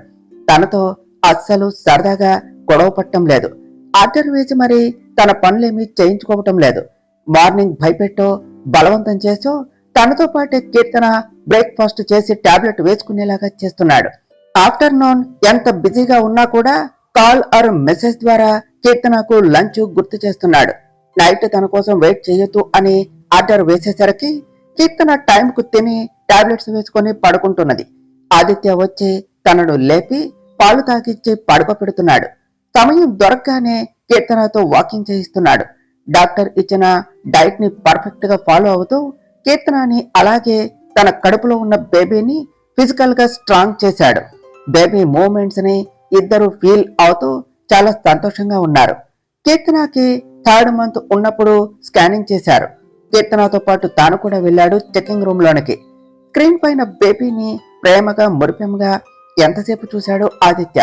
తనతో అస్సలు సరదాగా గొడవ పట్టడం లేదు. ఆర్డర్ వేసి మరి తన పనులేమీ చేయించుకోవటం లేదు. మార్నింగ్ భయపెట్టో బలవంతం చేసో తనతో పాటే కీర్తన బ్రేక్ఫాస్ట్ చేసి టాబ్లెట్ వేసుకునేలాగా చేస్తున్నాడు. ఆఫ్టర్నూన్ ఎంత బిజీగా ఉన్నా కూడా కాల్ ఆర్ మెసేజ్ ద్వారా కీర్తనకు లంచ్ గుర్తు చేస్తున్నాడు. నైట్ తన కోసం వెయిట్ చేయొద్దు అని ఆర్డర్ వేసేసరికి కీర్తన టైంకు తిని టాబ్లెట్స్ వేసుకుని పడుకుంటున్నది. ఆదిత్య వచ్చి తనను లేపి పాలు తాగిచ్చి పడుకోపెడుతున్నాడు. సమయం దొరకగానే కీర్తనతో వాకింగ్ చేయిస్తున్నాడు. డాక్టర్ ఇచ్చిన డైట్ ని పర్ఫెక్ట్ గా ఫాలో అవుతూ కీర్తనని అలాగే తన కడుపులో ఉన్న బేబీని ఫిజికల్ గా స్ట్రాంగ్ చేశాడు. బేబీ మూవ్మెంట్స్ ని ఇద్దరు ఫీల్ అవుతూ చాలా సంతోషంగా ఉన్నారు. కీర్తనకి 3rd మంత్ ఉన్నప్పుడు స్కానింగ్ చేశారు. కీర్తనతో పాటు తాను కూడా వెళ్ళాడు చెకింగ్ రూమ్ లోనికి. స్క్రీన్ పైన బేబీని ప్రేమగా మురిపెంగా ఎంతసేపు చూశాడు ఆదిత్య.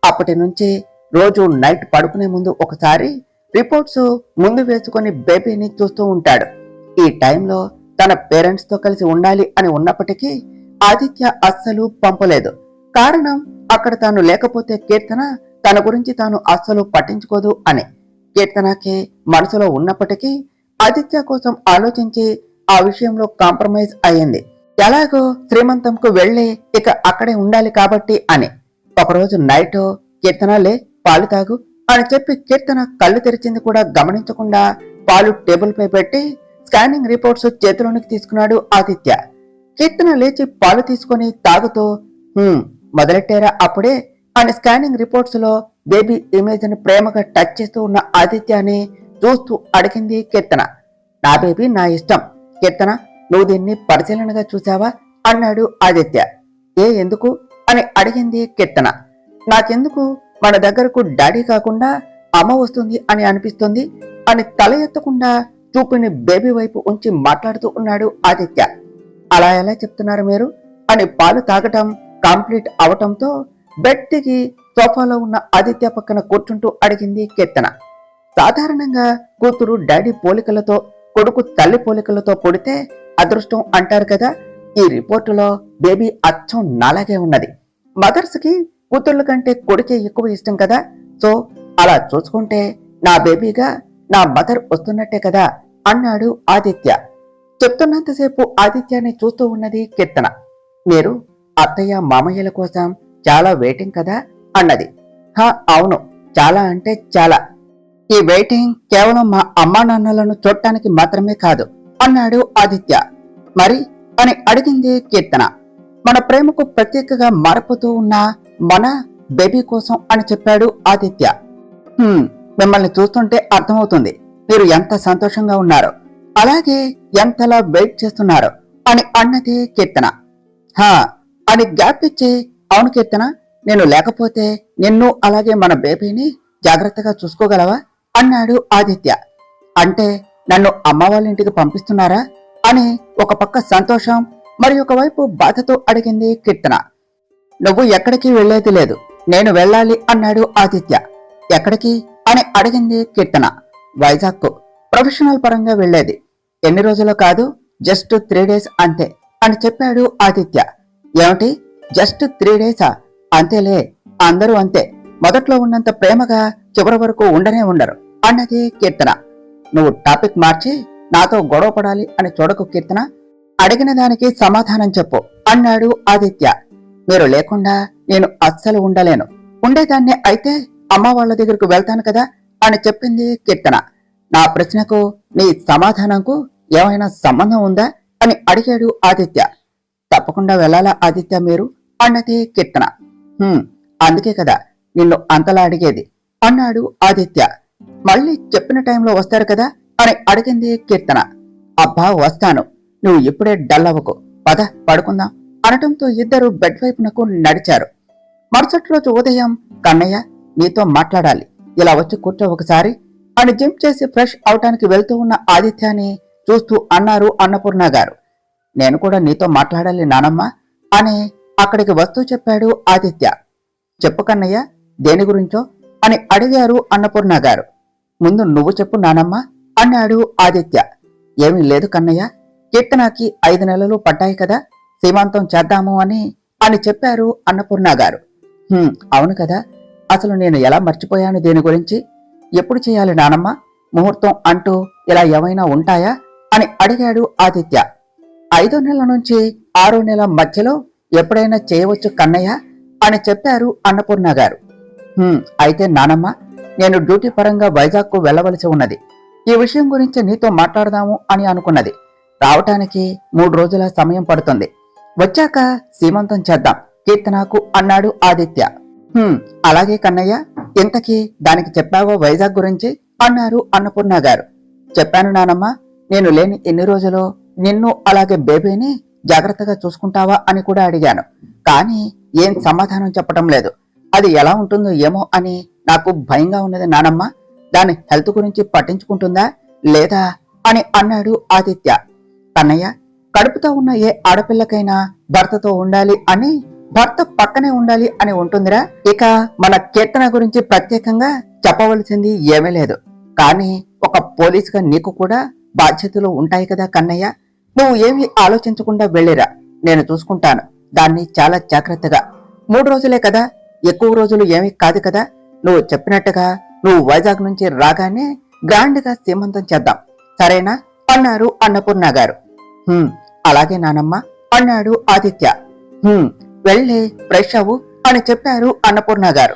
అప్పటి నుంచి రోజు నైట్ పడుకునే ముందు ఒకసారి రిపోర్ట్స్ ముందు వేసుకుని బేబీని చూస్తూ ఉంటాడు. ఈ టైంలో తన పేరెంట్స్ తో కలిసి ఉండాలి అని ఉన్నప్పటికీ ఆదిత్య అస్సలు పంపలేదు. కారణం అక్కడ తాను లేకపోతే కీర్తన తన గురించి తాను అస్సలు పట్టించుకోదు అని. కీర్తనకి మనసులో ఉన్నప్పటికీ ఆదిత్య కోసం ఆలోచించి ఆ విషయంలో కాంప్రమైజ్ అయ్యింది. ఎలాగో శ్రీమంతంకు వెళ్లి ఇక అక్కడే ఉండాలి కాబట్టి అని. ఒకరోజు నైట్ కీర్తన లే పాలు తాగు అని చెప్పి కీర్తన కళ్ళు తెరిచింది కూడా గమనించకుండా పాలు టేబుల్ పై పెట్టి స్కానింగ్ రిపోర్ట్స్ చేతిలోనికి తీసుకున్నాడు ఆదిత్య. కీర్తన లేచి పాలు తీసుకుని తాగుతూ మొదలెట్టారా అప్పుడే అని స్కానింగ్ రిపోర్ట్స్ లో బేబీ ఇమేజ్ ని ప్రేమగా టచ్ చేస్తూ ఉన్న ఆదిత్యని చూస్తూ అడిగింది కీర్తన. నా బేబీ నా ఇష్టం కీర్తన, నువ్వు దీన్ని పరిశీలనగా చూసావా అన్నాడు ఆదిత్య. ఎందుకు అని అడిగింది కీర్తన. నాకెందుకు మన దగ్గరకు డాడీ కాకుండా అమ్మ వస్తుంది అని అనిపిస్తుంది అని తల ఎత్తకుండా చూపుని బేబీ వైపు ఉంచి మాట్లాడుతూ ఉన్నాడు ఆదిత్య. అలా ఎలా చెప్తున్నారు మీరు అని పాలు తాగటం కంప్లీట్ అవటంతో బెడ్ దిగి సోఫాలో ఉన్న ఆదిత్య పక్కన కూర్చుంటూ అడిగింది కీర్తన. సాధారణంగా కూతురు డాడీ పోలికలతో కొడుకు తల్లి పోలికలతో పుడితే అదృష్టం అంటారు కదా. ఈ రిపోర్టులో బేబీ అచ్చం నాలాగే ఉన్నది. మదర్స్ కి కూతుర్ల కంటే కొడుకే ఎక్కువ ఇష్టం కదా. సో అలా చూసుకుంటే నా బేబీగా నా మదర్ వస్తున్నట్టే కదా అన్నాడు ఆదిత్య. చెప్తున్నంతసేపు ఆదిత్యాన్ని చూస్తూ ఉన్నది కీర్తన. మీరు అత్తయ్య మామయ్యల కోసం చాలా వెయిటింగ్ కదా అన్నది. అవును, చాలా అంటే చాలా. ఈ వెయిటింగ్ కేవలం మా అమ్మా నాన్నలను చూడటానికి మాత్రమే కాదు అన్నాడు ఆదిత్య. మరి అని అడిగింది కీర్తన. మన ప్రేమకు ప్రత్యేకగా మారిపోతూ ఉన్న మన బేబీ కోసం అని చెప్పాడు ఆదిత్య. మిమ్మల్ని చూస్తుంటే అర్థమవుతుంది మీరు ఎంత సంతోషంగా ఉన్నారో, అలాగే ఎంతలా వెయిట్ చేస్తున్నారో అని అన్నది కీర్తన. అని గ్యాప్ ఇచ్చి, అవును కీర్తన, నేను లేకపోతే నిన్ను అలాగే మన బేబీని జాగ్రత్తగా చూసుకోగలవా అన్నాడు ఆదిత్య. అంటే నన్ను అమ్మ వాళ్ళ ఇంటికి పంపిస్తున్నారా అని ఒక పక్క సంతోషం మరి ఒకవైపు బాధతో అడిగింది కీర్తన. నువ్వు ఎక్కడికి వెళ్లేది లేదు, నేను వెళ్ళాలి అన్నాడు ఆదిత్య. ఎక్కడికి అని అడిగింది కీర్తన. వైజాగ్ ప్రొఫెషనల్ పరంగా వెళ్లేది. ఎన్ని రోజులు కాదు, జస్ట్ 3 days అంతే అని చెప్పాడు ఆదిత్య. ఏమిటి జస్ట్ 3 days? అంతేలే, అందరూ అంతే. మొదట్లో ఉన్నంత ప్రేమగా చివరి వరకు ఉండనే ఉండరు అన్నది కీర్తన. నువ్వు టాపిక్ మార్చి నాతో గొడవ పడాలి అని చూడకు కీర్తన, అడిగిన దానికి సమాధానం చెప్పు అన్నాడు ఆదిత్య. మీరు లేకుండా నేను అస్సలు ఉండలేను. ఉండేదాన్నే అయితే అమ్మ వాళ్ళ దగ్గరకు వెళ్తాను కదా అని చెప్పింది కీర్తన. నా ప్రశ్నకు నీ సమాధానంకు ఏమైనా సంబంధం ఉందా అని అడిగాడు ఆదిత్య. తప్పకుండా వెళ్ళాలా ఆదిత్య మీరు అన్నది కీర్తన. అందుకే కదా నిన్ను అంతలా అడిగేది అన్నాడు ఆదిత్య. మళ్ళీ చెప్పిన టైంలో వస్తారు కదా అని అడిగింది కీర్తన. అబ్బా వస్తాను, నువ్వు ఇప్పుడే డల్ అవ్వకు, పద పడుకుందాం అనటంతో ఇద్దరు బెడ్ వైపునకు నడిచారు. మరుసటి రోజు ఉదయం, కన్నయ్య నీతో మాట్లాడాలి, ఇలా వచ్చి కూర్చో ఒకసారి అని జిమ్ చేసి ఫ్రెష్ అవటానికి వెళ్తూ ఉన్న ఆదిత్యాన్ని చూస్తూ అన్నారు అన్నపూర్ణ గారు. నేను కూడా నీతో మాట్లాడాలి నానమ్మ అని అక్కడికి వస్తూ చెప్పాడు ఆదిత్య. చెప్పు కన్నయ్య, దేని గురించో అని అడిగారు అన్నపూర్ణ గారు. ముందు నువ్వు చెప్పు నానమ్మ అన్నాడు ఆదిత్య. ఏమీ లేదు కన్నయ్య, కీర్తనకి 5 నెలలు పడ్డాయి కదా, సీమంతం చేద్దాము అని అని చెప్పారు అన్నపూర్ణ గారు. అవును కదా, అసలు నేను ఎలా మర్చిపోయాను దీని గురించి. ఎప్పుడు చేయాలి నానమ్మ ముహూర్తం అంటూ ఇలా ఏమైనా ఉంటాయా అని అడిగాడు ఆదిత్య. 5వ నెల నుంచి 6వ నెల మధ్యలో ఎప్పుడైనా చేయవచ్చు కన్నయ్య అని చెప్పారు అన్నపూర్ణ గారు. అయితే నానమ్మ, నేను డ్యూటీ పరంగా వైజాగ్కు వెళ్లవలసి ఉన్నది. ఈ విషయం గురించి నీతో మాట్లాడదాము అని అనుకున్నది. రావటానికి 3 రోజుల సమయం పడుతుంది. వచ్చాక సీమంతం చేద్దాం కీర్తనకు అన్నాడు ఆదిత్య. అలాగే కన్నయ్య, ఇంతకీ దానికి చెప్పావో వైజాగ్ గురించి అన్నారు అన్నపూర్ణ గారు. చెప్పాను నానమ్మ, నేను లేని ఎన్ని రోజులు నిన్ను అలాగే బేబీని జాగ్రత్తగా చూసుకుంటావా అని కూడా అడిగాను. కానీ ఏం సమాధానం చెప్పటం లేదు. అది ఎలా ఉంటుందో ఏమో అని నాకు భయంగా ఉన్నది నానమ్మ. దాని హెల్త్ గురించి పట్టించుకుంటుందా లేదా అని అన్నాడు ఆదిత్య. కన్నయ్య, కడుపుతో ఉన్న ఏ ఆడపిల్లకైనా భర్తతో ఉండాలి అని, భర్త పక్కనే ఉండాలి అని ఉంటుందిరా. ఇక మన కీర్తన గురించి ప్రత్యేకంగా చెప్పవలసింది ఏమీ లేదు. కానీ ఒక పోలీసుగా నీకు కూడా బాధ్యతలు ఉంటాయి కదా కన్నయ్య. నువ్వు ఏమీ ఆలోచించకుండా వెళ్ళిరా, నేను చూసుకుంటాను దాన్ని చాలా జాగ్రత్తగా. 3 రోజులే కదా, ఎక్కువ రోజులు ఏమీ కాదు కదా. నువ్వు చెప్పినట్టుగా నువ్వు వైజాగ్ నుంచి రాగానే గ్రాండ్ గా సీమంతం చేద్దాం, సరేనా అన్నారు అన్నపూర్ణ గారు. అలాగే నానమ్మ అన్నాడు ఆదిత్య. వెళ్ళి ఫ్రెష్ అవ్వు అని చెప్పారు అన్నపూర్ణ గారు.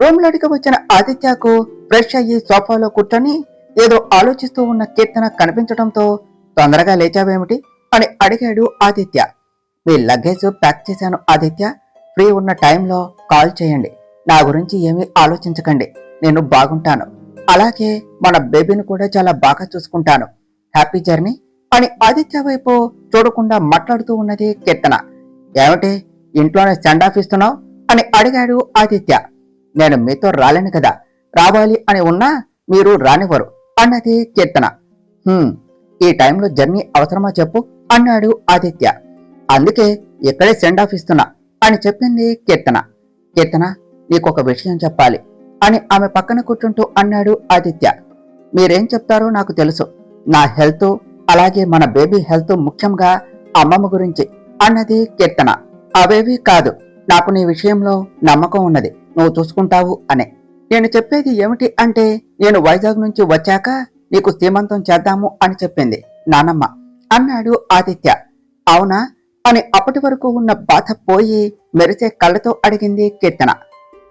రూమ్లోకి వచ్చిన ఆదిత్యకు ఫ్రెష్ అయ్యి సోఫాలో కూర్చొని ఏదో ఆలోచిస్తూ ఉన్న కీర్తన కనిపించడంతో, తొందరగా లేచావేమిటి అని అడిగాడు ఆదిత్య. మీ లగేజ్ ప్యాక్ చేశాను ఆదిత్య, ఫ్రీ ఉన్న టైంలో కాల్ చేయండి. నా గురించి ఏమీ ఆలోచించకండి, నేను బాగుంటాను. అలాగే మన బేబీని కూడా చాలా బాగా చూసుకుంటాను. హ్యాపీ జర్నీ అని ఆదిత్య వైపు చూడకుండా మాట్లాడుతూ ఉన్నది కీర్తన. ఏమిటి ఇంట్లోనే సెండ్ ఆఫ్ ఇస్తున్నావు అని అడిగాడు ఆదిత్య. నేను మీతో రాలేను కదా, రావాలి అని ఉన్నా మీరు రానివ్వరు అన్నది కీర్తన. ఈ టైంలో జర్నీ అవసరమా చెప్పు అన్నాడు ఆదిత్య. అందుకే ఇక్కడే సెండ్ ఆఫ్ ఇస్తున్నా అని చెప్పింది కీర్తన. కీర్తన, నీకొక విషయం చెప్పాలి అని ఆమె పక్కన కూర్చుంటూ అన్నాడు ఆదిత్య. మీరేం చెప్తారో నాకు తెలుసు. నా హెల్త్ అలాగే మన బేబీ హెల్త్, ముఖ్యంగా అమ్మమ్మ గురించి అన్నది కీర్తన. అవేవీ కాదు, నాకు నీ విషయంలో నమ్మకం ఉన్నది, నువ్వు చూసుకుంటావు అనే. నేను చెప్పేది ఏమిటి అంటే, నేను వైజాగ్ నుంచి వచ్చాక నీకు సీమంతం చేద్దాము అని చెప్పింది నానమ్మ అన్నాడు ఆదిత్య. అవునా అని అప్పటి వరకు ఉన్న బాధ పోయి మెరిసే కళ్ళతో అడిగింది కీర్తన.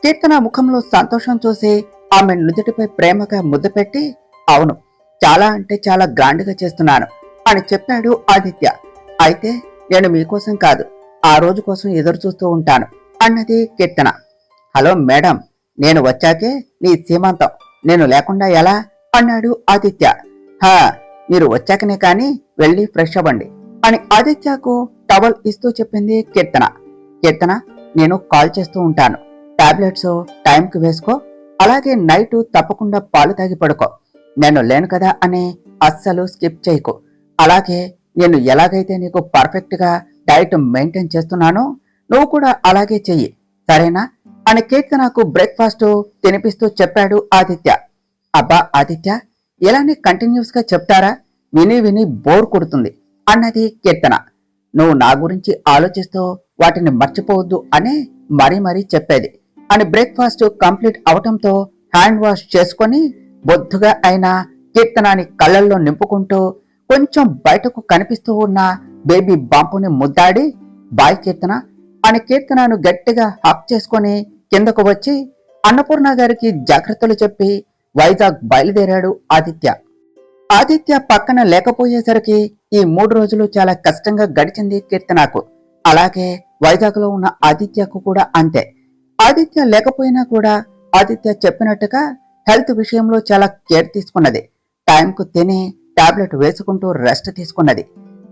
కీర్తన ముఖంలో సంతోషం చూసి ఆమె నుదుటిపై ప్రేమగా ముద్దు పెట్టి, అవును, చాలా అంటే చాలా గ్రాండ్గా చేస్తున్నాను అని చెప్పాడు ఆదిత్య. అయితే నేను మీకోసం కాదు, ఆ రోజు కోసం ఎదురు చూస్తూ ఉంటాను అన్నది కీర్తన. హలో మేడం, నేను వచ్చాకే నీ సీమంతం, నేను లేకుండా ఎలా అన్నాడు ఆదిత్య. మీరు వచ్చాకనే కాని వెళ్ళి ఫ్రెష్ అవ్వండి అని ఆదిత్యకు టవల్ ఇస్తూ చెప్పింది కీర్తన. కీర్తన, నేను కాల్ చేస్తూ ఉంటాను, టాబ్లెట్స్ టైంకి వేసుకో, అలాగే నైట్ తప్పకుండా పాలు తాగి పడుకో. నేను లేను కదా అని అస్సలు స్కిప్ చేయకు. అలాగే నేను ఎలాగైతే నీకు పర్ఫెక్ట్ గా డైట్ మెయింటైన్ చేస్తున్నానో నువ్వు కూడా అలాగే చెయ్యి, సరేనా అని కీర్తనకు బ్రేక్ఫాస్ట్ తినిపిస్తూ చెప్పాడు ఆదిత్య. అబ్బా ఆదిత్య, ఇలానే కంటిన్యూస్ గా చెప్తారా, విని విని బోర్ కొడుతుంది అన్నది కీర్తన. నువ్వు నా గురించి ఆలోచిస్తూ వాటిని మర్చిపోవద్దు అని మరీ మరీ చెప్పేది అని బ్రేక్ఫాస్ట్ కంప్లీట్ అవటంతో హ్యాండ్ వాష్ చేసుకొని బొద్దుగా అయిన కీర్తనాని కళ్ళల్లో నింపుకుంటూ కొంచెం బయటకు కనిపిస్తూ ఉన్న బేబీ బాంపుని ముద్దాడి, బాయ్ కీర్తన అని కీర్తనను గట్టిగా హక్ చేసుకొని కిందకు వచ్చి అన్నపూర్ణ గారికి జాగ్రత్తలు చెప్పి వైజాగ్ బయలుదేరాడు ఆదిత్య. ఆదిత్య పక్కన లేకపోయేసరికి ఈ 3 రోజులు చాలా కష్టంగా గడిచింది కీర్తనకు. అలాగే వైజాగ్ లో ఉన్న ఆదిత్యకు కూడా అంతే. ఆదిత్య లేకపోయినా కూడా ఆదిత్య చెప్పినట్టుగా హెల్త్ విషయంలో చాలా కేర్ తీసుకున్నది. టైంకు తిని టాబ్లెట్ వేసుకుంటూ రెస్ట్ తీసుకున్నది.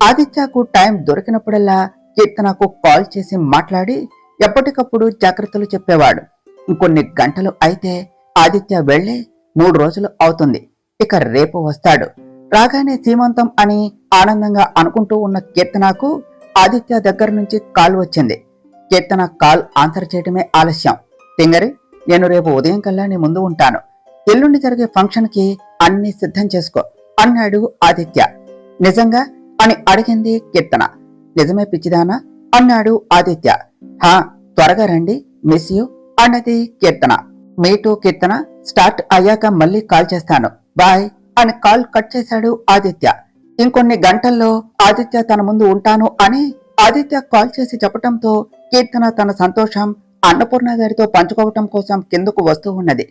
ఆదిత్యకు టైం దొరికినప్పుడల్లా కీర్తనకు కాల్ చేసి మాట్లాడి ఎప్పటికప్పుడు జాగ్రత్తలు చెప్పేవాడు. ఇంకొన్ని గంటలు అయితే ఆదిత్య వెళ్లి 3 రోజులు అవుతుంది. ఇక రేపు వస్తాడు. రాగానే సీమంతం అని ఆనందంగా అనుకుంటూ ఉన్న కీర్తనకు ఆదిత్య దగ్గర నుంచి కాల్ వచ్చింది. కీర్తన కాల్ ఆన్సర్ చేయడమే ఆలస్యం. తింగరి, నేను రేపు ఉదయం కల్లా నీ ముందు ఉంటాను. ఎల్లుండి జరిగే ఫంక్షన్ కి అన్ని సిద్ధం చేసుకో అన్నాడు ఆదిత్య. నిజంగా అని అడిగింది కీర్తన. నిజమే పిచ్చిదానా, అన్నాడు ఆదిత్య. హా, త్వరగా రండి, మిస్ యూ అన్నది కీర్తన. మీటూ కీర్తన, స్టార్ట్ అయ్యాక మళ్ళీ కాల్ చేస్తాను, బాయ్ అని కాల్ కట్ చేశాడు ఆదిత్య. ఇంకొన్ని గంటల్లో ఆదిత్య తన ముందు ఉంటాను అని ఆదిత్య కాల్ చేసి చెప్పటంతో కీర్తన తన సంతోషం అన్నపూర్ణ గారితో పంచుకోవటం కోసం కిందకు వస్తూ ఉన్నది.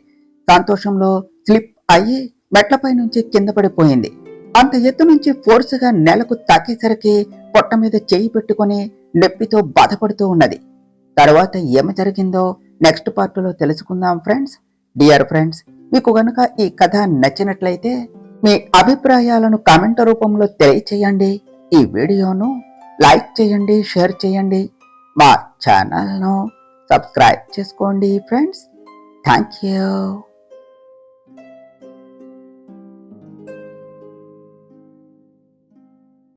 సంతోషంలో స్లిప్ అయ్యి మెట్లపై నుంచి కింద పడిపోయింది. అంత ఎత్తు నుంచి ఫోర్సుగా నేలకు తాకేసరికి పొట్ట మీద చెయ్యి పెట్టుకుని నొప్పితో బాధపడుతూ ఉన్నది. తర్వాత ఏమి జరిగిందో నెక్స్ట్ పార్ట్లో తెలుసుకుందాం ఫ్రెండ్స్. డియర్ ఫ్రెండ్స్, మీకు గనుక ఈ కథ నచ్చినట్లయితే మీ అభిప్రాయాలను కామెంట్ రూపంలో తెలియచేయండి. ఈ వీడియోను లైక్ చేయండి, షేర్ చేయండి, మా ఛానల్ను సబ్స్క్రైబ్ చేసుకోండి ఫ్రెండ్స్. Thank you.